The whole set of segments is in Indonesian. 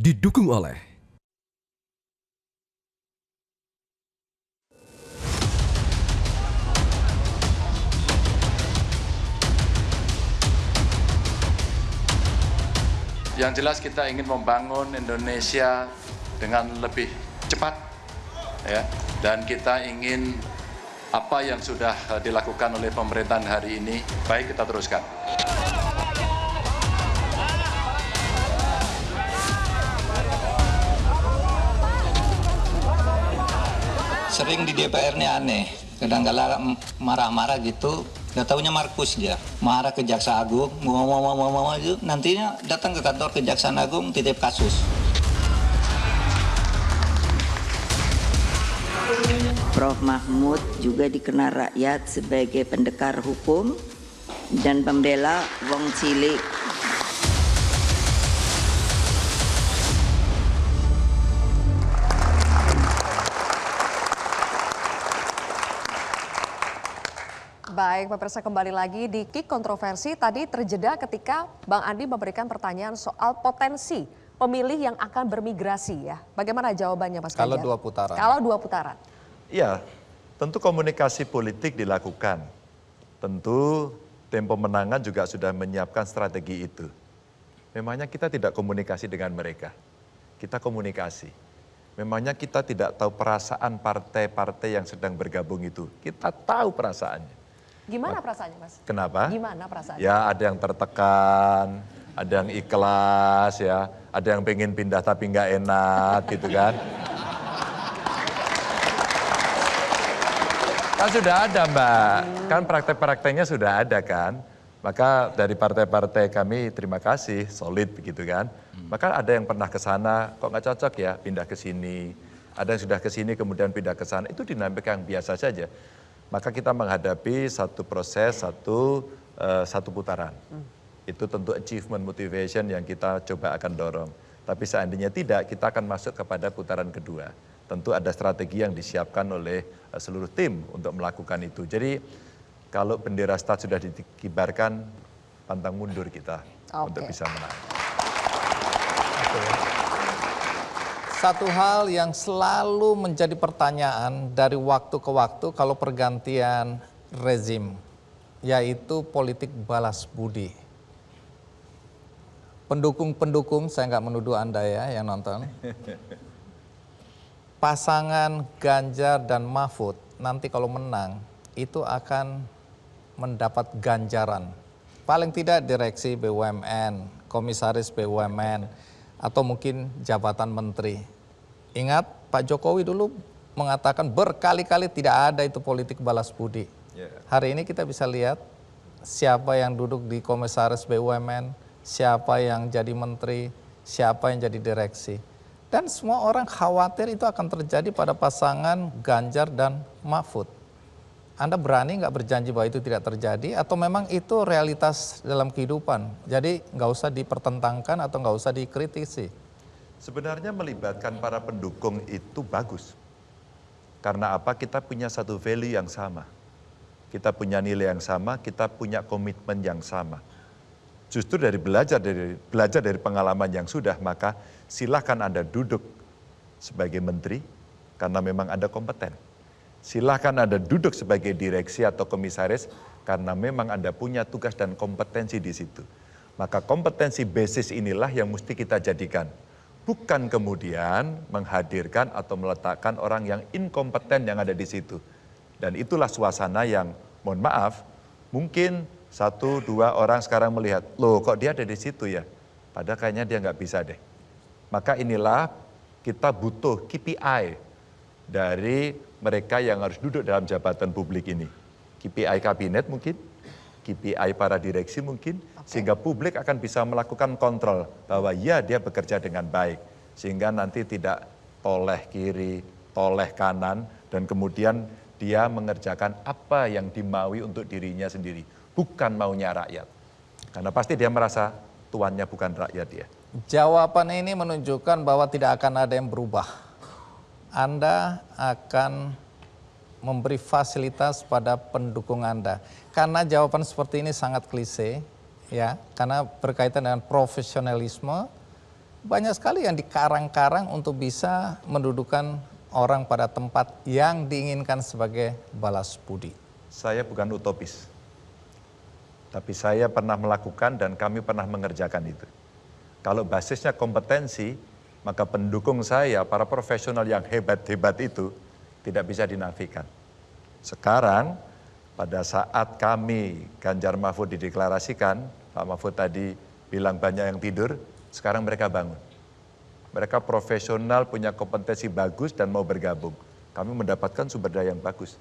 didukung oleh yang jelas kita ingin membangun Indonesia dengan lebih cepat, ya, dan kita ingin apa yang sudah dilakukan oleh pemerintahan hari ini, baik kita teruskan. Sering di DPR ini aneh, kadang-kadang marah-marah gitu, nggak taunya Markus dia, marah ke Jaksa Agung, ngomong gitu, nantinya datang ke kantor Kejaksaan Agung titip kasus. Prof. Mahmud juga dikenal rakyat sebagai pendekar hukum dan pembela wong cilik. Baik, pemirsa, kembali lagi di Kick Kontroversi. Tadi terjeda ketika Bang Andi memberikan pertanyaan soal potensi pemilih yang akan bermigrasi ya. Bagaimana jawabannya Mas Ganjar? Kalau 2 putaran. Kalau 2 putaran. Ya, tentu komunikasi politik dilakukan. Tentu tim pemenangan juga sudah menyiapkan strategi itu. Memangnya kita tidak komunikasi dengan mereka. Kita komunikasi. Memangnya kita tidak tahu perasaan partai-partai yang sedang bergabung itu. Kita tahu perasaannya. Gimana perasaannya Mas? Kenapa? Gimana perasaannya? Ya ada yang tertekan, ada yang ikhlas ya, ada yang pengen pindah tapi nggak enak gitu kan. Kan sudah ada Mbak, kan praktek-prakteknya sudah ada kan. Maka dari partai-partai kami terima kasih, solid begitu kan. Maka ada yang pernah ke sana, kok nggak cocok ya pindah ke sini. Ada yang sudah ke sini kemudian pindah ke sana, itu dinamika yang biasa saja. Maka kita menghadapi satu proses, satu putaran. Itu tentu achievement motivation yang kita coba akan dorong. Tapi seandainya tidak, kita akan masuk kepada putaran kedua. Tentu ada strategi yang disiapkan oleh seluruh tim untuk melakukan itu. Jadi kalau bendera start sudah dikibarkan, pantang mundur kita untuk bisa menang. Satu hal yang selalu menjadi pertanyaan dari waktu ke waktu kalau pergantian rezim, yaitu politik balas budi. Pendukung-pendukung, saya nggak menuduh Anda ya yang nonton. Pasangan Ganjar dan Mahfud nanti kalau menang itu akan mendapat ganjaran. Paling tidak direksi BUMN, komisaris BUMN, atau mungkin jabatan menteri. Ingat Pak Jokowi dulu mengatakan berkali-kali tidak ada itu politik balas budi. Hari ini kita bisa lihat siapa yang duduk di komisaris BUMN, siapa yang jadi menteri, siapa yang jadi direksi. Dan semua orang khawatir itu akan terjadi pada pasangan Ganjar dan Mahfud. Anda berani nggak berjanji bahwa itu tidak terjadi atau memang itu realitas dalam kehidupan? Jadi nggak usah dipertentangkan atau nggak usah dikritisi. Sebenarnya melibatkan para pendukung itu bagus. Karena apa? Kita punya satu value yang sama. Kita punya nilai yang sama, kita punya komitmen yang sama. Justru dari belajar dari pengalaman yang sudah, maka silahkan Anda duduk sebagai menteri karena memang Anda kompeten. Silahkan Anda duduk sebagai direksi atau komisaris karena memang Anda punya tugas dan kompetensi di situ. Maka kompetensi basis inilah yang mesti kita jadikan. Bukan kemudian menghadirkan atau meletakkan orang yang inkompeten yang ada di situ. Dan itulah suasana yang, mohon maaf, mungkin 1-2 orang sekarang melihat, loh kok dia ada di situ ya? Padahal kayaknya dia nggak bisa deh. Maka inilah kita butuh KPI dari mereka yang harus duduk dalam jabatan publik ini. KPI kabinet mungkin, KPI para direksi mungkin, sehingga publik akan bisa melakukan kontrol bahwa ya dia bekerja dengan baik. Sehingga nanti tidak toleh kiri, toleh kanan, dan kemudian dia mengerjakan apa yang dimaui untuk dirinya sendiri. Bukan maunya rakyat. Karena pasti dia merasa tuannya bukan rakyat dia. Jawaban ini menunjukkan bahwa tidak akan ada yang berubah. Anda akan memberi fasilitas pada pendukung Anda. Karena jawaban seperti ini sangat klise, ya, karena berkaitan dengan profesionalisme banyak sekali yang dikarang-karang untuk bisa mendudukan orang pada tempat yang diinginkan sebagai balas budi. Saya bukan utopis, tapi saya pernah melakukan dan kami pernah mengerjakan itu. Kalau basisnya kompetensi, maka pendukung saya, para profesional yang hebat-hebat itu tidak bisa dinafikan. Sekarang, pada saat kami Ganjar Mahfud dideklarasikan, Pak Mahfud tadi bilang banyak yang tidur, sekarang mereka bangun. Mereka profesional, punya kompetensi bagus dan mau bergabung. Kami mendapatkan sumber daya yang bagus.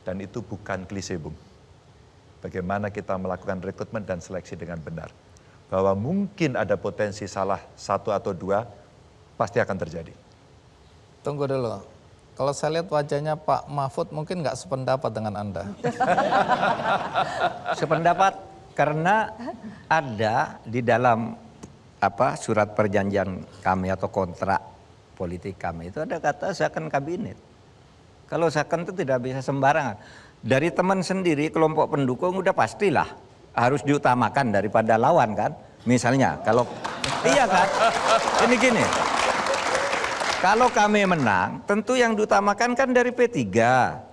Dan itu bukan klise, Bung. Bagaimana kita melakukan rekrutmen dan seleksi dengan benar. Bahwa mungkin ada potensi salah satu atau dua, pasti akan terjadi. Tunggu dulu, kalau saya lihat wajahnya Pak Mahfud mungkin nggak sependapat dengan Anda. Sependapat karena ada di dalam surat perjanjian kami atau kontrak politik kami itu ada kata second kabinet. Kalau second itu tidak bisa sembarangan. Dari teman sendiri, kelompok pendukung udah pastilah harus diutamakan daripada lawan kan. Misalnya kalau iya kan, ini gini. Kalau kami menang, tentu yang diutamakan kan dari P3,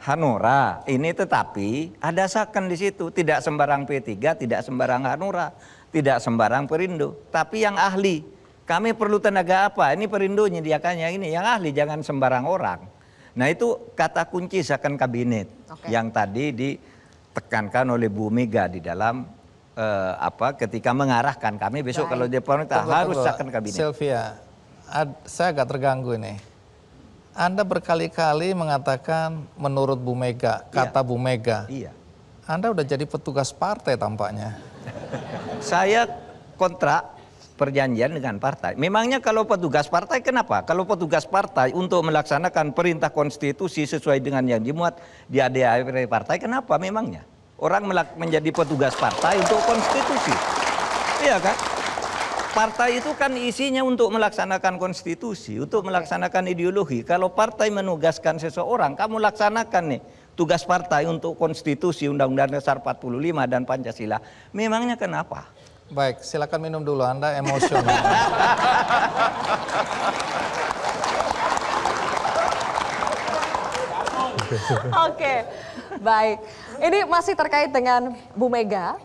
Hanura. Ini tetapi ada second di situ, tidak sembarang P3, tidak sembarang Hanura, tidak sembarang Perindo, tapi yang ahli. Kami perlu tenaga apa? Ini Perindo menyediakannya ini, yang ahli jangan sembarang orang. Nah itu kata kunci second kabinet yang tadi ditekankan oleh Bu Mega di dalam ketika mengarahkan kami besok kalau dia pemerintah harus second kabinet. Sylvia, saya agak terganggu ini. Anda berkali-kali mengatakan menurut Bu Mega, kata Bu Mega. Iya. Anda udah jadi petugas partai tampaknya. Saya kontrak perjanjian dengan partai. Memangnya kalau petugas partai kenapa? Kalau petugas partai untuk melaksanakan perintah konstitusi sesuai dengan yang dimuat di ADART partai, kenapa memangnya? Orang menjadi petugas partai untuk konstitusi. Iya kan? Partai itu kan isinya untuk melaksanakan konstitusi, untuk melaksanakan ideologi. Kalau partai menugaskan seseorang, kamu laksanakan nih tugas partai untuk konstitusi, Undang-Undang Dasar 45 dan Pancasila. Memangnya kenapa? Baik, silakan minum dulu, Anda emosional. Oke, baik. Ini masih terkait dengan Bu Mega.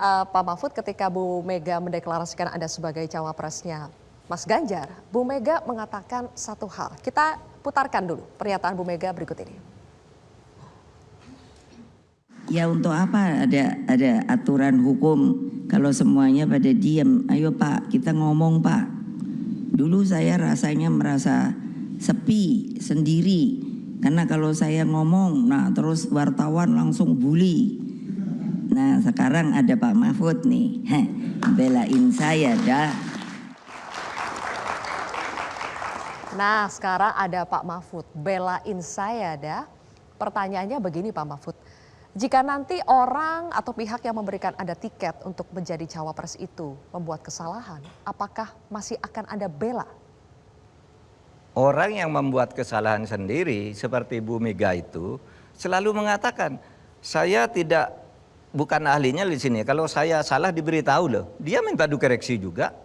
Pak Mahfud, ketika Bu Mega mendeklarasikan Anda sebagai cawapresnya Mas Ganjar, Bu Mega mengatakan satu hal. Kita putarkan dulu pernyataan Bu Mega berikut ini. Ya untuk apa ada aturan hukum kalau semuanya pada diam. Ayo Pak, kita ngomong Pak. Dulu saya rasanya merasa sepi sendiri. Karena kalau saya ngomong, nah terus wartawan langsung bully. Nah sekarang ada Pak Mahfud nih, belain saya dah. Nah sekarang ada Pak Mahfud, belain saya dah. Pertanyaannya begini Pak Mahfud. Jika nanti orang atau pihak yang memberikan Anda tiket untuk menjadi cawapres itu membuat kesalahan, apakah masih akan Anda bela? Orang yang membuat kesalahan sendiri seperti Bu Mega itu selalu mengatakan, saya bukan ahlinya di sini. Kalau saya salah diberitahu loh. Dia minta dikoreksi juga,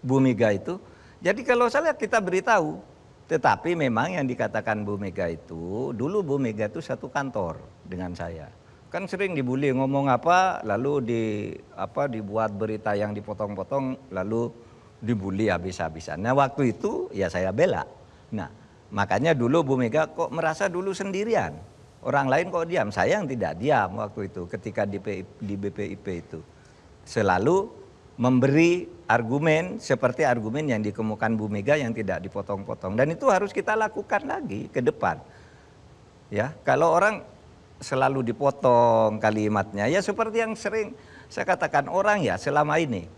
Bu Mega itu. Jadi kalau salah kita beritahu. Tetapi memang yang dikatakan Bu Mega itu, dulu Bu Mega itu satu kantor dengan saya. Kan sering dibully ngomong apa, lalu dibuat berita yang dipotong-potong, lalu dibully habis-habisan. Nah waktu itu ya saya bela. Nah makanya dulu Bu Mega kok merasa dulu sendirian. Orang lain kok diam, saya yang tidak diam waktu itu ketika di BPIP itu. Selalu memberi argumen seperti argumen yang dikemukakan Bu Mega yang tidak dipotong-potong. Dan itu harus kita lakukan lagi ke depan. Ya, kalau orang selalu dipotong kalimatnya, ya seperti yang sering saya katakan orang ya selama ini.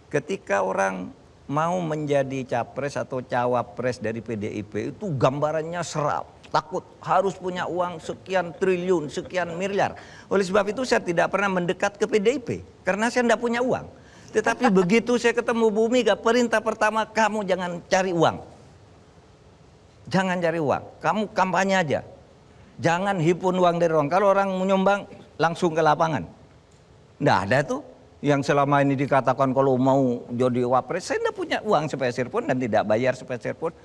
Ketika orang mau menjadi capres atau cawapres dari PDIP itu gambarannya serap. Takut harus punya uang sekian triliun, sekian miliar. Oleh sebab itu saya tidak pernah mendekat ke PDIP. Karena saya tidak punya uang. Tetapi begitu saya ketemu Bu Mega, perintah pertama kamu jangan cari uang. Jangan cari uang, kamu kampanye aja. Jangan himpun uang dari orang. Kalau orang menyumbang langsung ke lapangan. Nggak ada tuh. Yang selama ini dikatakan kalau mau jadi wapres, saya tidak punya uang sepeser pun dan tidak bayar sepeser pun.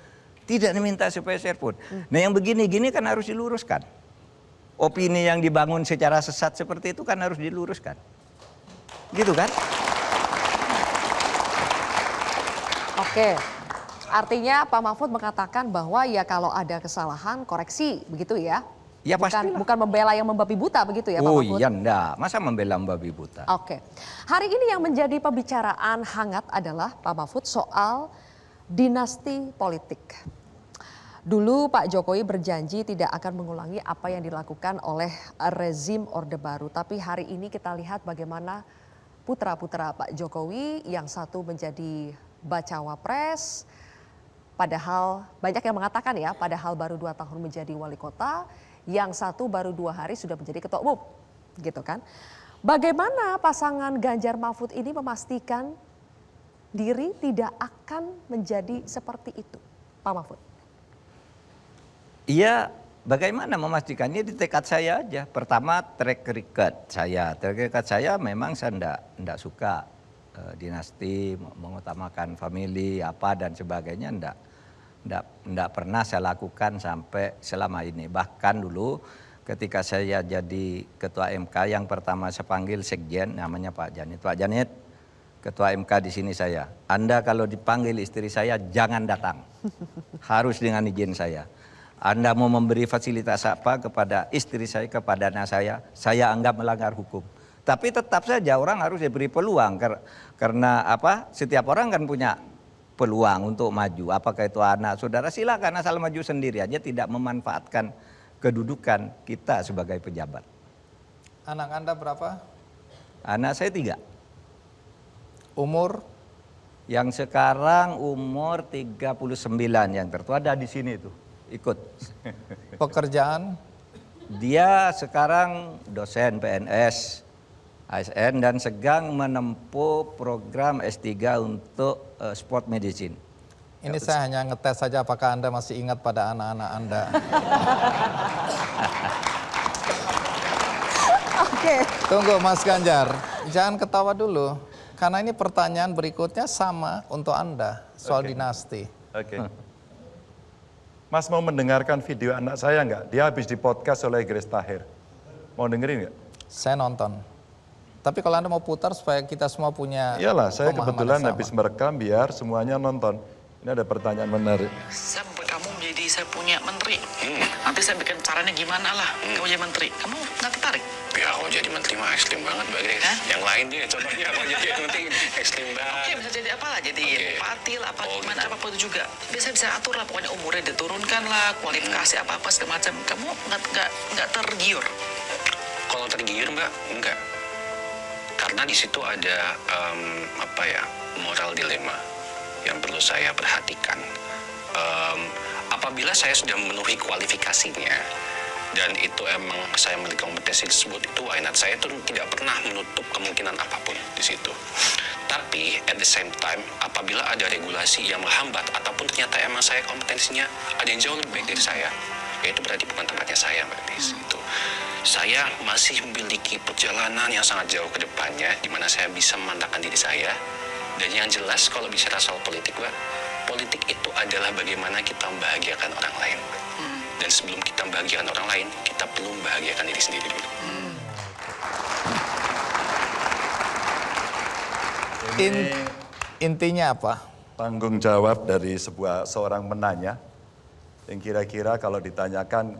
Tidak diminta sepeser pun. Nah yang begini-gini kan harus diluruskan. Opini yang dibangun secara sesat seperti itu kan harus diluruskan. Gitu kan? Oke, artinya Pak Mahfud mengatakan bahwa ya kalau ada kesalahan koreksi begitu ya? Ya pastilah. Bukan membela yang membabi buta begitu ya Pak Oh Mahfud? iya enggak, masa membela membabi buta. Oke, hari ini yang menjadi pembicaraan hangat adalah Pak Mahfud soal dinasti politik. Dulu Pak Jokowi berjanji tidak akan mengulangi apa yang dilakukan oleh rezim Orde Baru. Tapi hari ini kita lihat bagaimana putra-putra Pak Jokowi yang satu menjadi bacawa pres, padahal banyak yang mengatakan ya, padahal baru 2 tahun menjadi wali kota, yang satu baru 2 hari sudah menjadi ketua umum, gitu kan. Bagaimana pasangan Ganjar Mahfud ini memastikan diri tidak akan menjadi seperti itu, Pak Mahfud? Iya, bagaimana memastikannya di tekad saya aja. Pertama track record saya. Track record saya memang saya enggak suka dinasti, mengutamakan family apa dan sebagainya enggak pernah saya lakukan sampai selama ini. Bahkan dulu ketika saya jadi ketua MK yang pertama saya panggil sekjen namanya Pak Janit. Pak Janit, ketua MK di sini saya. Anda kalau dipanggil istri saya jangan datang. Harus dengan izin saya. Anda mau memberi fasilitas apa kepada istri saya, kepada anak saya anggap melanggar hukum. Tapi tetap saja orang harus diberi peluang karena apa? Setiap orang kan punya peluang untuk maju. Apakah itu anak saudara, silakan asal maju sendiri aja, tidak memanfaatkan kedudukan kita sebagai pejabat. Anak Anda berapa? Anak saya 3. Umur? Yang sekarang umur 39, yang tertua ada di sini tuh, ikut. Pekerjaan? Dia sekarang dosen PNS, ASN dan sedang menempuh program S3 untuk sport medicine. Ini saya hanya ngetes saja apakah Anda masih ingat pada anak-anak Anda. Oke. Tunggu Mas Ganjar, jangan ketawa dulu. Karena ini pertanyaan berikutnya sama untuk Anda, soal dinasti. Oke. Mas mau mendengarkan video anak saya nggak? Dia habis di podcast oleh Grace Tahir. Mau dengerin nggak? Saya nonton. Tapi kalau Anda mau putar supaya kita semua punya Iyalah, saya pemahaman kebetulan yang sama. habis merekam biar semuanya nonton. Ini ada pertanyaan menarik. Saya buat kamu menjadi saya punya menteri. Nanti saya bikin caranya gimana lah. Kamu jadi menteri. Kamu nggak tertarik? Ya kalau jadi menteri mah ekstrim banget Mbak Grace. Hah? Yang lain dia contohnya apa jadi menteri ekstrim banget. Oke, bisa jadi apa lah. Jadi bupati lah, apa gimana, gitu. apapun itu juga. Bisa atur lah. Pokoknya umurnya diturunkan lah, kualifikasi apa-apa segala macam. Kamu nggak tergiur? Kalau tergiur Mbak, enggak. Karena di situ ada moral dilema yang perlu saya perhatikan. Apabila saya sudah memenuhi kualifikasinya dan itu emang saya memiliki kompetensi tersebut, itu why not? Saya tuh tidak pernah menutup kemungkinan apapun di situ. Tapi at the same time, apabila ada regulasi yang menghambat ataupun ternyata emang saya kompetensinya ada yang jauh lebih baik dari saya, ya itu berarti bukan tempatnya saya Mbak Grace. Itu saya masih memiliki perjalanan yang sangat jauh ke depannya di mana saya bisa memantapkan diri saya. Dan yang jelas kalau bicara soal politik, Mbak, politik itu adalah bagaimana kita membahagiakan orang lain. Dan sebelum kita membahagiakan orang lain, kita perlu membahagiakan diri sendiri dulu. Intinya apa? Tanggung jawab dari seorang penanya yang kira-kira kalau ditanyakan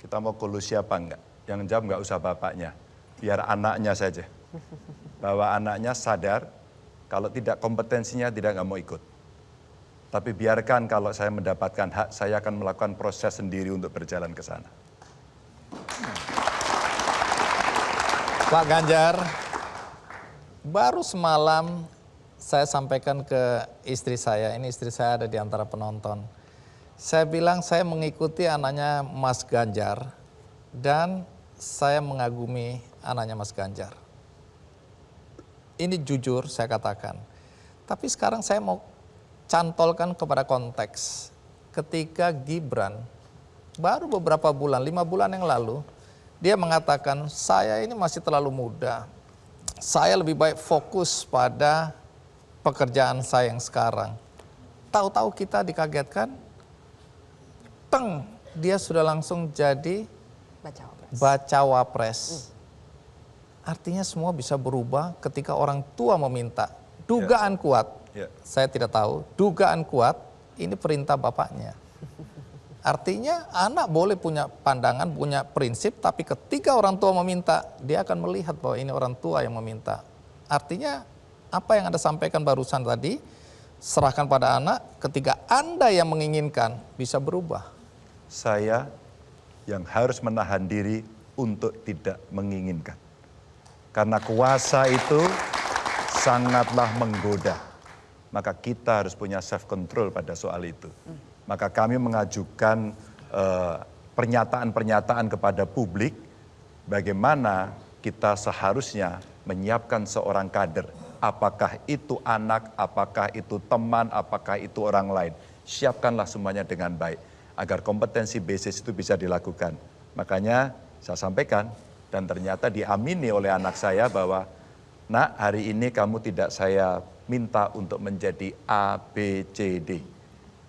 kita mau kolusi apa enggak, yang jawab enggak usah bapaknya, biar anaknya saja. Bahwa anaknya sadar kalau tidak kompetensinya tidak nggak mau ikut. Tapi biarkan kalau saya mendapatkan hak, saya akan melakukan proses sendiri untuk berjalan ke sana. Pak Ganjar, baru semalam saya sampaikan ke istri saya, ini istri saya ada di antara penonton. Saya bilang saya mengikuti anaknya Mas Ganjar dan saya mengagumi anaknya Mas Ganjar. Ini jujur saya katakan. Tapi sekarang saya mau cantolkan kepada konteks. Ketika Gibran baru beberapa bulan, 5 bulan yang lalu, dia mengatakan saya ini masih terlalu muda. saya lebih baik fokus pada pekerjaan saya yang sekarang. Tahu-tahu kita dikagetkan, dia sudah langsung jadi bacawa pres. Artinya semua bisa berubah ketika orang tua meminta. Dugaan kuat, saya tidak tahu, dugaan kuat ini perintah bapaknya. Artinya anak boleh punya pandangan, punya prinsip, tapi ketika orang tua meminta, dia akan melihat bahwa ini orang tua yang meminta. Artinya apa yang Anda sampaikan barusan tadi, serahkan pada anak, ketika Anda yang menginginkan bisa berubah. Saya yang harus menahan diri untuk tidak menginginkan. Karena kuasa itu sangatlah menggoda. Maka kita harus punya self control pada soal itu. Maka kami mengajukan pernyataan-pernyataan kepada publik bagaimana kita seharusnya menyiapkan seorang kader. Apakah itu anak, apakah itu teman, apakah itu orang lain. Siapkanlah semuanya dengan baik agar kompetensi basis itu bisa dilakukan. Makanya saya sampaikan dan ternyata diamini oleh anak saya bahwa, "Nak, hari ini kamu tidak saya minta untuk menjadi A, B, C, D.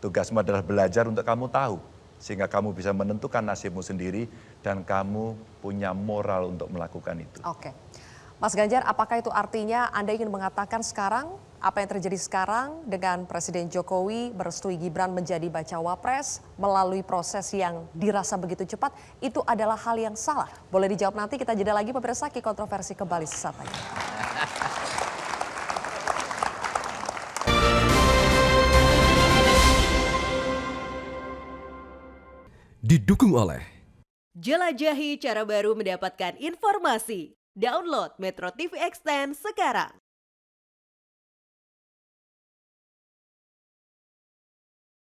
Tugasmu adalah belajar untuk kamu tahu, sehingga kamu bisa menentukan nasibmu sendiri dan kamu punya moral untuk melakukan itu." Oke. Mas Ganjar, apakah itu artinya Anda ingin mengatakan sekarang, apa yang terjadi sekarang dengan Presiden Jokowi merestui Gibran menjadi bacawa pres melalui proses yang dirasa begitu cepat, itu adalah hal yang salah? Boleh dijawab nanti, kita jeda lagi pemirsa, Ki Kontroversi kembali sesaat lagi. Didukung oleh jelajahi cara baru mendapatkan informasi. Download Metro TV Extend sekarang.